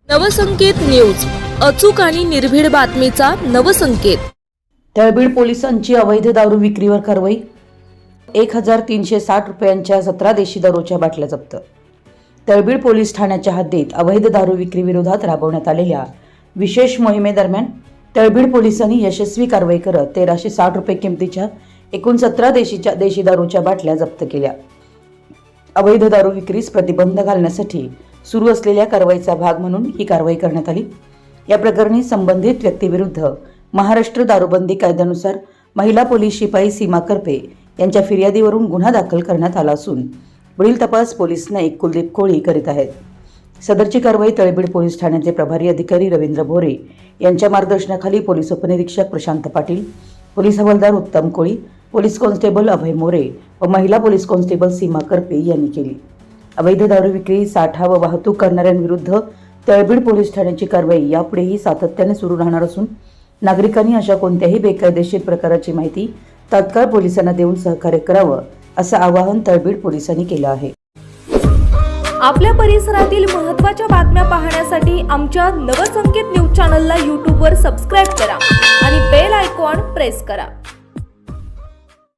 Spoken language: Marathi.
नवसंकेत न्यूज, अचूक आणि निर्भीड बातमीचा नवसंकेत। तळबीड पोलिसांची अवैध दारू विक्रीवर कारवाई। 1360 रुपयांच्या 17 देशी दारूच्या बाटल्या जप्त। तळबीड पोलीस ठाण्याच्या हद्दीत अवैध दारू विक्री विरोधात राबवण्यात आलेल्या विशेष मोहिमेदरम्यान तळबीड पोलिसांनी यशस्वी कारवाई करत 1360 रुपये किमतीच्या एकूण 17 देशी दारूच्या बाटल्या जप्त केल्या। अवैध दारू विक्रीस प्रतिबंध घालण्यासाठी सुरू असलेल्या कारवाईचा भाग म्हणून ही कारवाई करण्यात आली। या प्रकरणी संबंधित व्यक्तीविरुद्ध महाराष्ट्र दारूबंदी कायद्यानुसार महिला पोलीस शिपाई सीमा करपे यांच्या फिर्यादीवरून गुन्हा दाखल करण्यात आला असून पुढील तपास पोलीस नाईक कुलदीप कोळी करीत आहेत। सदरची कारवाई तळबीड पोलीस ठाण्याचे प्रभारी अधिकारी रवींद्र भोरे यांच्या मार्गदर्शनाखाली पोलीस उपनिरीक्षक प्रशांत पाटील, पोलीस हवालदार उत्तम कोळी, पोलीस कॉन्स्टेबल अभय मोरे व महिला पोलीस कॉन्स्टेबल सीमा करपे यांनी केली। अवैध दारू विक्री, साठा व वाहतूक करणाऱ्यांविरुद्ध तळबीड पोलीस ठाण्याची कारवाई यापुढेही सातत्याने सुरू राहणार असून नागरिकांनी अशा कोणत्याही बेकायदेशीर प्रकाराची माहिती तात्काळ पोलिसांना देऊन सहकार्य करावं असं आवाहन तळबीड पोलिसांनी केलं आहे। आपल्या परिसरातील महत्त्वाच्या बातम्या पाहण्यासाठी आमच्या नवसंकेत न्यूज चॅनलला YouTube वर सबस्क्राइब करा आणि बेल आयकॉन प्रेस करा।